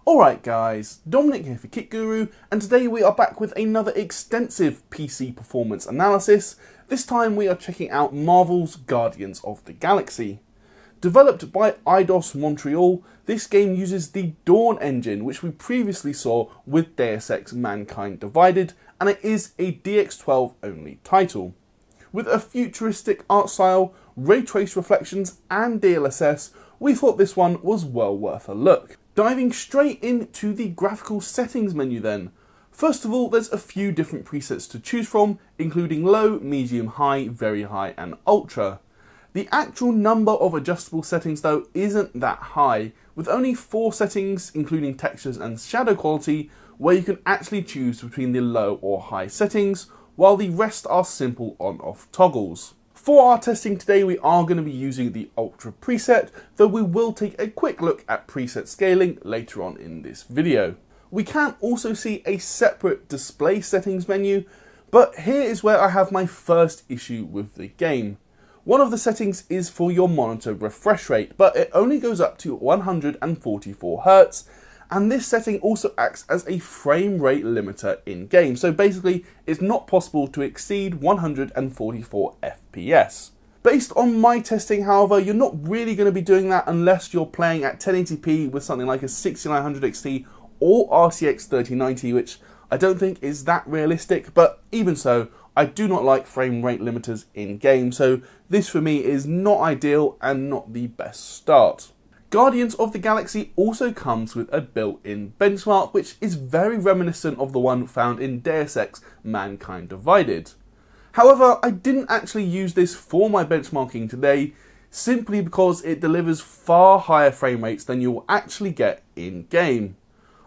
Alright guys, Dominic here for Kit Guru, and today we are back with another extensive PC performance analysis. This time we are checking out Marvel's Guardians of the Galaxy. Developed by Eidos Montreal, this game uses the Dawn engine, which we previously saw with Deus Ex Mankind Divided, and it is a DX12 only title. With a futuristic art style, ray trace reflections and DLSS, we thought this one was well worth a look. Diving straight into the graphical settings menu then. First of all, there's a few different presets to choose from, including low, medium, high, very high and ultra. The actual number of adjustable settings though isn't that high, with only 4 settings including textures and shadow quality, where you can actually choose between the low or high settings, while the rest are simple on-off toggles. For our testing today, we are going to be using the Ultra preset, though we will take a quick look at preset scaling later on in this video. We can also see a separate display settings menu, but here is where I have my first issue with the game. One of the settings is for your monitor refresh rate, but it only goes up to 144 Hz, and this setting also acts as a frame rate limiter in game, so basically it's not possible to exceed 144 FPS. Based on my testing, however, you're not really going to be doing that unless you're playing at 1080p with something like a 6900 XT or RTX 3090, which I don't think is that realistic, but even so, I do not like frame rate limiters in game, so this for me is not ideal and not the best start. Guardians of the Galaxy also comes with a built-in benchmark, which is very reminiscent of the one found in Deus Ex Mankind Divided. However, I didn't actually use this for my benchmarking today, simply because it delivers far higher frame rates than you'll actually get in-game.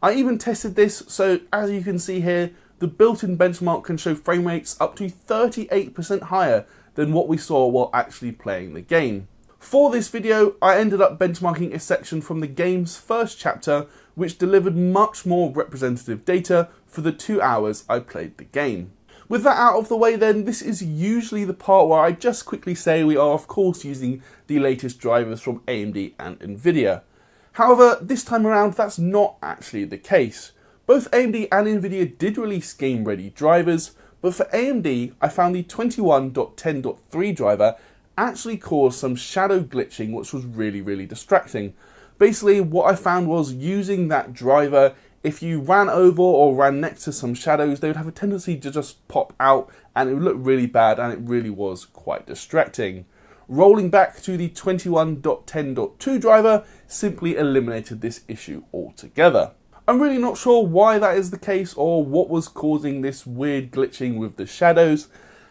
I even tested this, so as you can see here, the built-in benchmark can show frame rates up to 38% higher than what we saw while actually playing the game. For this video, I ended up benchmarking a section from the game's first chapter, which delivered much more representative data for the 2 hours I played the game. With that out of the way then, this is usually the part where I just quickly say we are of course using the latest drivers from AMD and Nvidia. However, this time around that's not actually the case. Both AMD and Nvidia did release game-ready drivers, but for AMD I found the 21.10.3 driver actually caused some shadow glitching, which was really distracting. Basically what I found was using that driver, if you ran over or ran next to some shadows, they would have a tendency to just pop out and it would look really bad, and it really was quite distracting. Rolling back to the 21.10.2 driver simply eliminated this issue altogether. I'm really not sure why that is the case or what was causing this weird glitching with the shadows.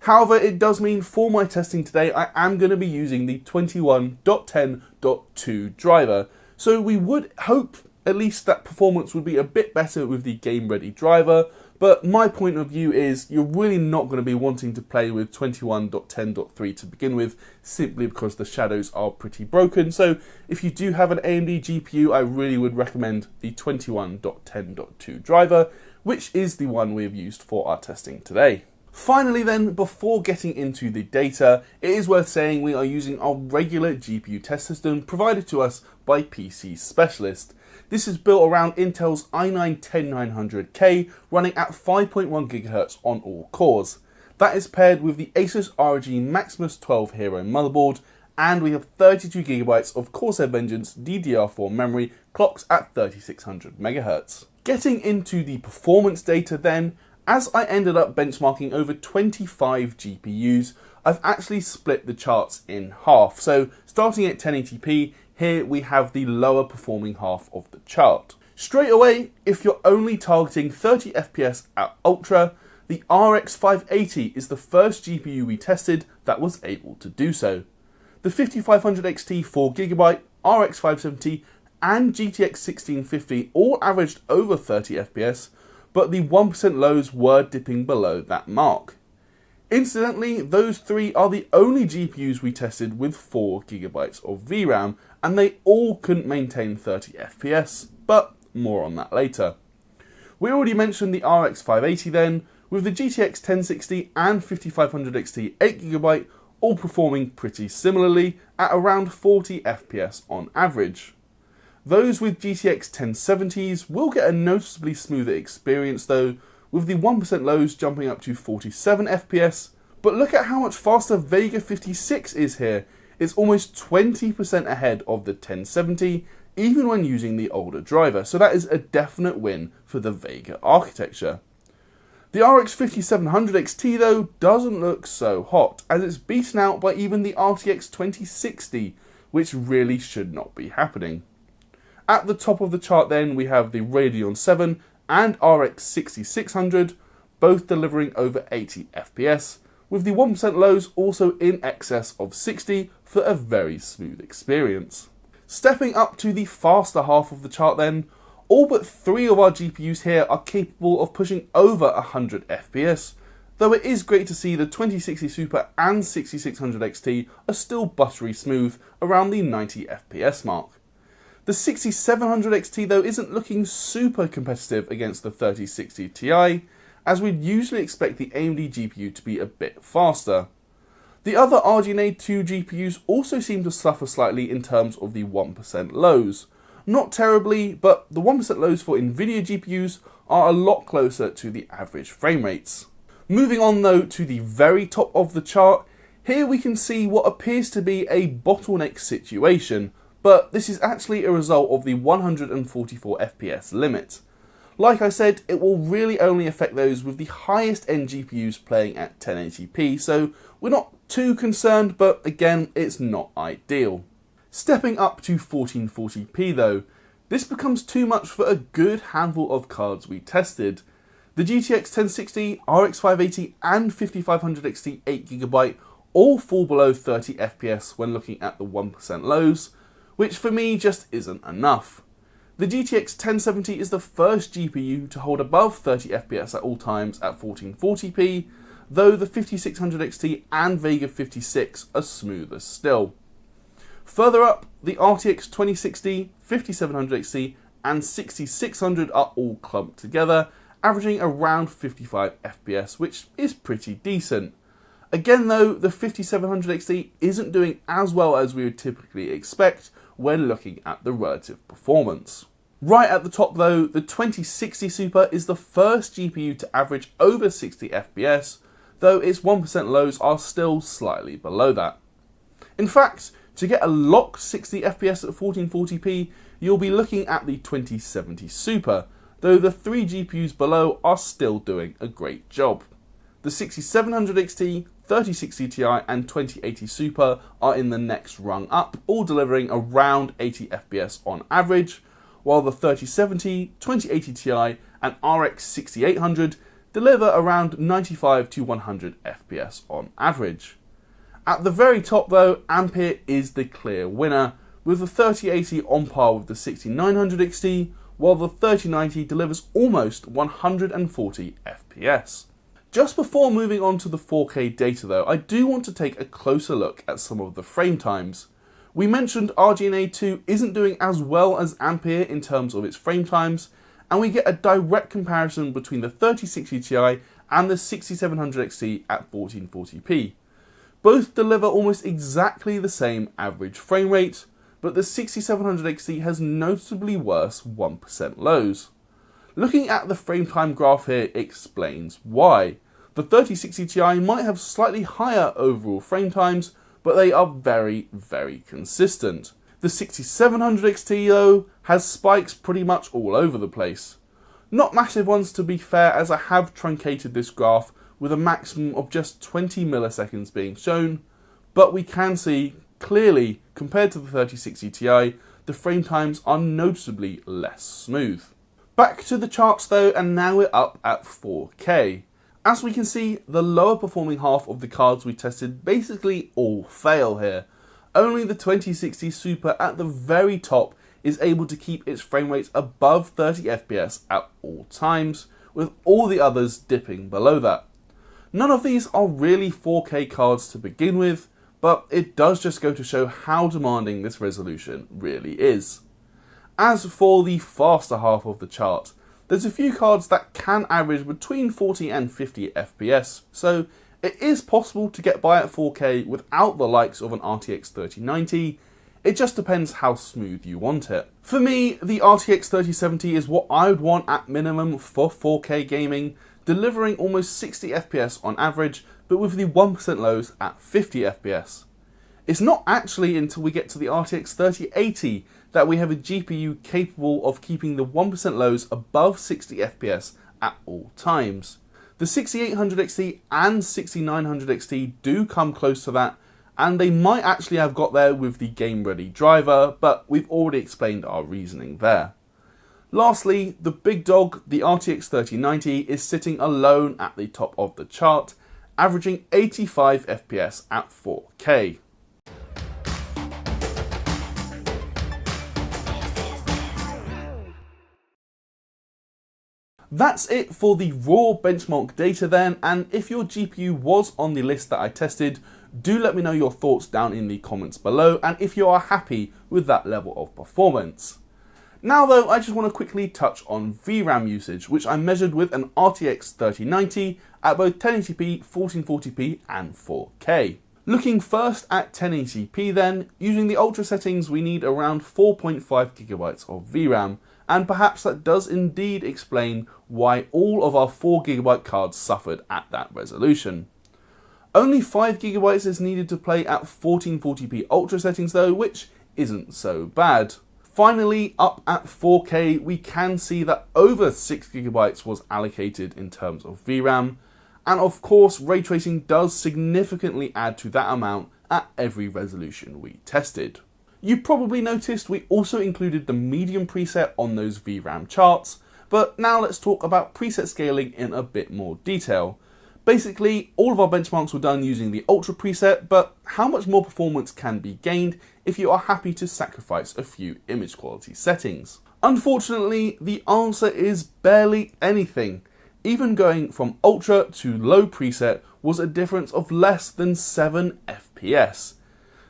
However, it does mean for my testing today, I am going to be using the 21.10.2 driver. So we would hope at least that performance would be a bit better with the game-ready driver, but my point of view is you're really not going to be wanting to play with 21.10.3 to begin with, simply because the shadows are pretty broken. So if you do have an AMD GPU, I really would recommend the 21.10.2 driver, which is the one we've used for our testing today. Finally then, before getting into the data, it is worth saying we are using our regular GPU test system provided to us by PC Specialist. This is built around Intel's i9-10900K running at 5.1 GHz on all cores. That is paired with the Asus ROG Maximus 12 Hero motherboard, and we have 32 GB of Corsair Vengeance DDR4 memory clocks at 3600 MHz. Getting into the performance data then, as I ended up benchmarking over 25 GPUs, I've actually split the charts in half. So starting at 1080p, here we have the lower performing half of the chart. Straight away, if you're only targeting 30 FPS at Ultra, the RX 580 is the first GPU we tested that was able to do so. The 5500 XT 4GB, RX 570 and GTX 1650 all averaged over 30 FPS, but the 1% lows were dipping below that mark. Incidentally, those three are the only GPUs we tested with 4GB of VRAM, and they all couldn't maintain 30 FPS, but more on that later. We already mentioned the RX 580 then, with the GTX 1060 and 5500 XT 8GB all performing pretty similarly at around 40 FPS on average. Those with GTX 1070s will get a noticeably smoother experience though, with the 1% lows jumping up to 47 FPS, but look at how much faster Vega 56 is here. It's almost 20% ahead of the 1070, even when using the older driver, so that is a definite win for the Vega architecture. The RX 5700 XT though doesn't look so hot, as it's beaten out by even the RTX 2060, which really should not be happening. At the top of the chart then we have the Radeon 7 and RX 6600, both delivering over 80 FPS, with the 1% lows also in excess of 60 for a very smooth experience. Stepping up to the faster half of the chart then, all but 3 of our GPUs here are capable of pushing over 100 FPS, though it is great to see the 2060 Super and 6600 XT are still buttery smooth around the 90 FPS mark. The 6700 XT though isn't looking super competitive against the 3060 Ti, as we'd usually expect the AMD GPU to be a bit faster. The other RDNA 2 GPUs also seem to suffer slightly in terms of the 1% lows. Not terribly, but the 1% lows for Nvidia GPUs are a lot closer to the average frame rates. Moving on though to the very top of the chart, here we can see what appears to be a bottleneck situation, but this is actually a result of the 144 FPS limit. Like I said, it will really only affect those with the highest end GPUs playing at 1080p, so we're not too concerned, but again, it's not ideal. Stepping up to 1440p though, this becomes too much for a good handful of cards we tested. The GTX 1060, RX 580 and 5500 XT 8GB all fall below 30 FPS when looking at the 1% lows, which for me just isn't enough. The GTX 1070 is the first GPU to hold above 30 FPS at all times at 1440p, though the 5600 XT and Vega 56 are smoother still. Further up, the RTX 2060, 5700 XT and 6600 are all clumped together, averaging around 55 FPS, which is pretty decent. Again though, the 5700 XT isn't doing as well as we would typically expect when looking at the relative performance. Right at the top though, the 2060 Super is the first GPU to average over 60 FPS, though its 1% lows are still slightly below that. In fact, to get a locked 60 FPS at 1440p, you'll be looking at the 2070 Super, though the 3 GPUs below are still doing a great job. The 6700 XT, 3060 Ti and 2080 Super are in the next rung up, all delivering around 80 FPS on average, while the 3070, 2080 Ti and RX 6800 deliver around 95 to 100 FPS on average. At the very top though, Ampere is the clear winner, with the 3080 on par with the 6900 XT, while the 3090 delivers almost 140 FPS. Just before moving on to the 4K data though, I do want to take a closer look at some of the frame times. We mentioned RDNA 2 isn't doing as well as Ampere in terms of its frame times, and we get a direct comparison between the 3060 Ti and the 6700 XT at 1440p. Both deliver almost exactly the same average frame rate, but the 6700 XT has noticeably worse 1% lows. Looking at the frame time graph here explains why. The 3060 Ti might have slightly higher overall frame times, but they are very, very consistent. The 6700 XT though has spikes pretty much all over the place. Not massive ones to be fair, as I have truncated this graph with a maximum of just 20 milliseconds being shown, but we can see clearly compared to the 3060 Ti, the frame times are noticeably less smooth. Back to the charts though, and now we're up at 4K. As we can see, the lower performing half of the cards we tested basically all fail here. Only the 2060 Super at the very top is able to keep its frame rates above 30 FPS at all times, with all the others dipping below that. None of these are really 4K cards to begin with, but it does just go to show how demanding this resolution really is. As for the faster half of the chart, there's a few cards that can average between 40 and 50 FPS, so it is possible to get by at 4K without the likes of an RTX 3090. It just depends how smooth you want it. For me, the RTX 3070 is what I would want at minimum for 4K gaming, delivering almost 60 FPS on average, but with the 1% lows at 50 FPS. It's not actually until we get to the RTX 3080 that we have a GPU capable of keeping the 1% lows above 60 FPS at all times. The 6800 XT and 6900 XT do come close to that, and they might actually have got there with the Game Ready driver, but we've already explained our reasoning there. Lastly, the big dog, the RTX 3090, is sitting alone at the top of the chart, averaging 85 FPS at 4K. That's it for the raw benchmark data then, and if your GPU was on the list that I tested, do let me know your thoughts down in the comments below and if you are happy with that level of performance. Now though, I just want to quickly touch on VRAM usage, which I measured with an RTX 3090 at both 1080p, 1440p and 4K. Looking first at 1080p then, using the ultra settings we need around 4.5GB of VRAM, and perhaps that does indeed explain why all of our 4GB cards suffered at that resolution. Only 5GB is needed to play at 1440p ultra settings though, which isn't so bad. Finally, up at 4K, we can see that over 6GB was allocated in terms of VRAM, and of course ray tracing does significantly add to that amount at every resolution we tested. You probably noticed we also included the medium preset on those VRAM charts, but now let's talk about preset scaling in a bit more detail. Basically, all of our benchmarks were done using the Ultra preset, but how much more performance can be gained if you are happy to sacrifice a few image quality settings? Unfortunately, the answer is barely anything. Even going from Ultra to low preset was a difference of less than 7 FPS.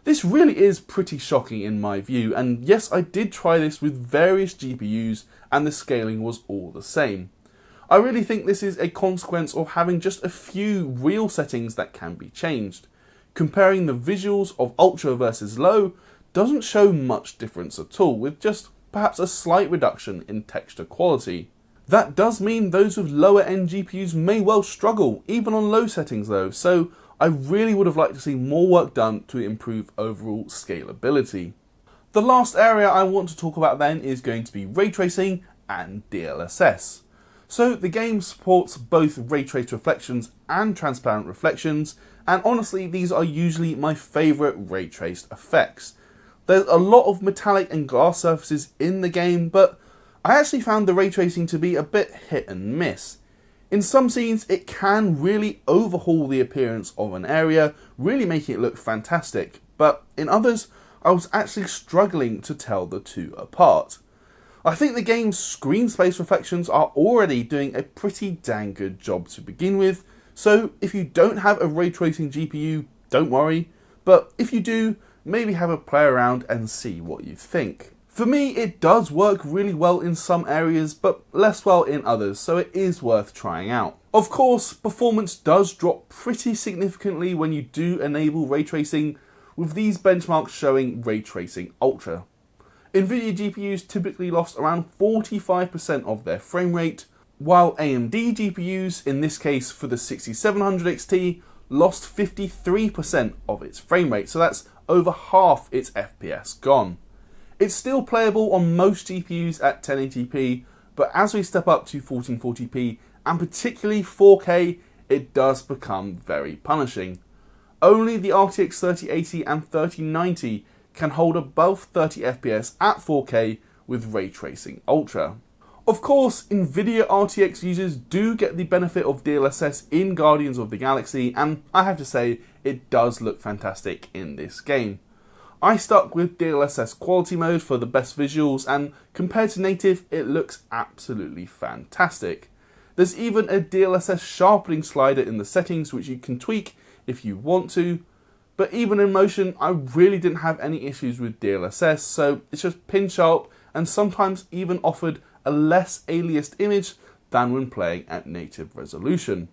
This really is pretty shocking in my view, and yes, I did try this with various GPUs and the scaling was all the same. I really think this is a consequence of having just a few real settings that can be changed. Comparing the visuals of Ultra versus low doesn't show much difference at all, with just perhaps a slight reduction in texture quality. That does mean those with lower end GPUs may well struggle, even on low settings though, so I really would have liked to see more work done to improve overall scalability. The last area I want to talk about then is going to be ray tracing and DLSS. So the game supports both ray traced reflections and transparent reflections, and honestly these are usually my favourite ray traced effects. There's a lot of metallic and glass surfaces in the game, but I actually found the ray tracing to be a bit hit and miss. In some scenes it can really overhaul the appearance of an area, really making it look fantastic, but in others I was actually struggling to tell the two apart. I think the game's screen space reflections are already doing a pretty dang good job to begin with, so if you don't have a ray tracing GPU, don't worry, but if you do, maybe have a play around and see what you think. For me, it does work really well in some areas, but less well in others, so it is worth trying out. Of course, performance does drop pretty significantly when you do enable ray tracing, with these benchmarks showing ray tracing ultra. Nvidia GPUs typically lost around 45% of their frame rate, while AMD GPUs, in this case for the 6700 XT, lost 53% of its frame rate, so that's over half its FPS gone. It's still playable on most GPUs at 1080p, but as we step up to 1440p and particularly 4K, it does become very punishing. Only the RTX 3080 and 3090 can hold above 30 FPS at 4K with ray tracing ultra. Of course, Nvidia RTX users do get the benefit of DLSS in Guardians of the Galaxy, and I have to say, it does look fantastic in this game. I stuck with DLSS quality mode for the best visuals, and compared to native, it looks absolutely fantastic. There's even a DLSS sharpening slider in the settings which you can tweak if you want to, but even in motion, I really didn't have any issues with DLSS, so it's just pin sharp and sometimes even offered a less aliased image than when playing at native resolution.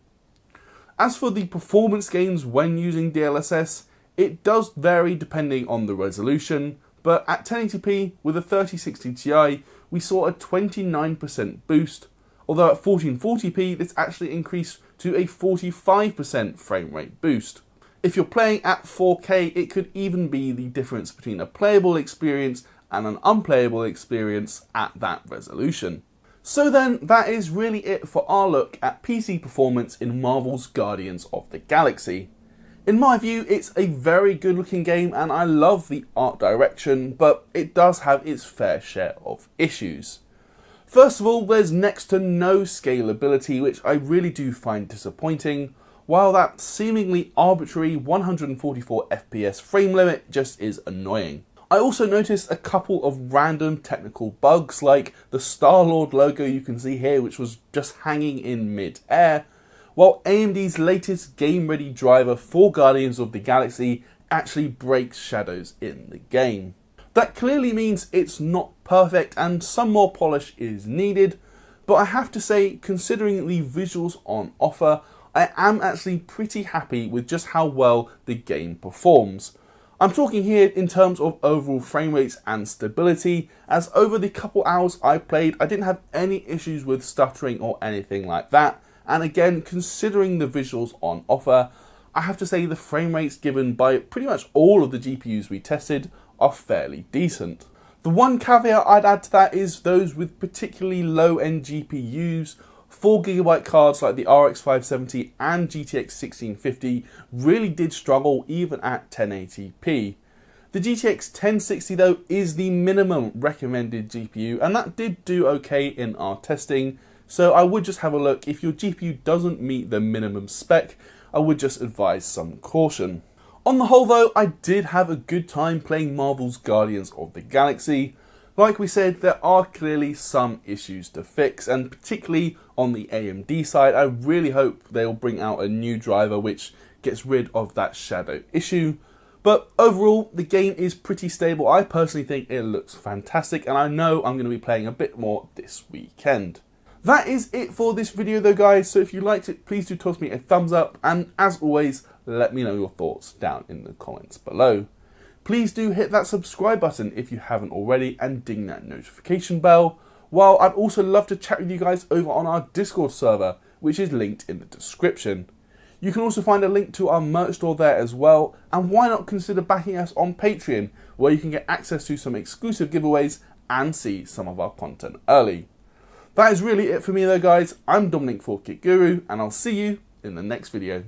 As for the performance gains when using DLSS, it does vary depending on the resolution, but at 1080p with a 3060 Ti, we saw a 29% boost, although at 1440p this actually increased to a 45% frame rate boost. If you're playing at 4K, it could even be the difference between a playable experience and an unplayable experience at that resolution. So then, that is really it for our look at PC performance in Marvel's Guardians of the Galaxy. In my view, it's a very good looking game and I love the art direction, but it does have its fair share of issues. First of all, there's next to no scalability, which I really do find disappointing, while that seemingly arbitrary 144 FPS frame limit just is annoying. I also noticed a couple of random technical bugs, like the Star-Lord logo you can see here, which was just hanging in mid-air, while AMD's latest game-ready driver for Guardians of the Galaxy actually breaks shadows in the game. That clearly means it's not perfect and some more polish is needed, but I have to say, considering the visuals on offer, I am actually pretty happy with just how well the game performs. I'm talking here in terms of overall frame rates and stability, as over the couple hours I played, I didn't have any issues with stuttering or anything like that. And again, considering the visuals on offer, I have to say the frame rates given by pretty much all of the GPUs we tested are fairly decent. The one caveat I'd add to that is those with particularly low-end GPUs. 4GB cards like the RX 570 and GTX 1650 really did struggle even at 1080p. The GTX 1060 though is the minimum recommended GPU and that did do okay in our testing, so I would just have a look. If your GPU doesn't meet the minimum spec, I would just advise some caution. On the whole though, I did have a good time playing Marvel's Guardians of the Galaxy. Like we said, there are clearly some issues to fix, and particularly on the AMD side, I really hope they'll bring out a new driver which gets rid of that shadow issue. But overall, the game is pretty stable. I personally think it looks fantastic, and I know I'm going to be playing a bit more this weekend. That is it for this video though, guys, so if you liked it, please do toss me a thumbs up, and as always, let me know your thoughts down in the comments below. Please do hit that subscribe button if you haven't already and ding that notification bell, while I'd also love to chat with you guys over on our Discord server, which is linked in the description. You can also find a link to our merch store there as well, and why not consider backing us on Patreon, where you can get access to some exclusive giveaways and see some of our content early. That is really it for me though, guys. I'm Dominic for Kit Guru, and I'll see you in the next video.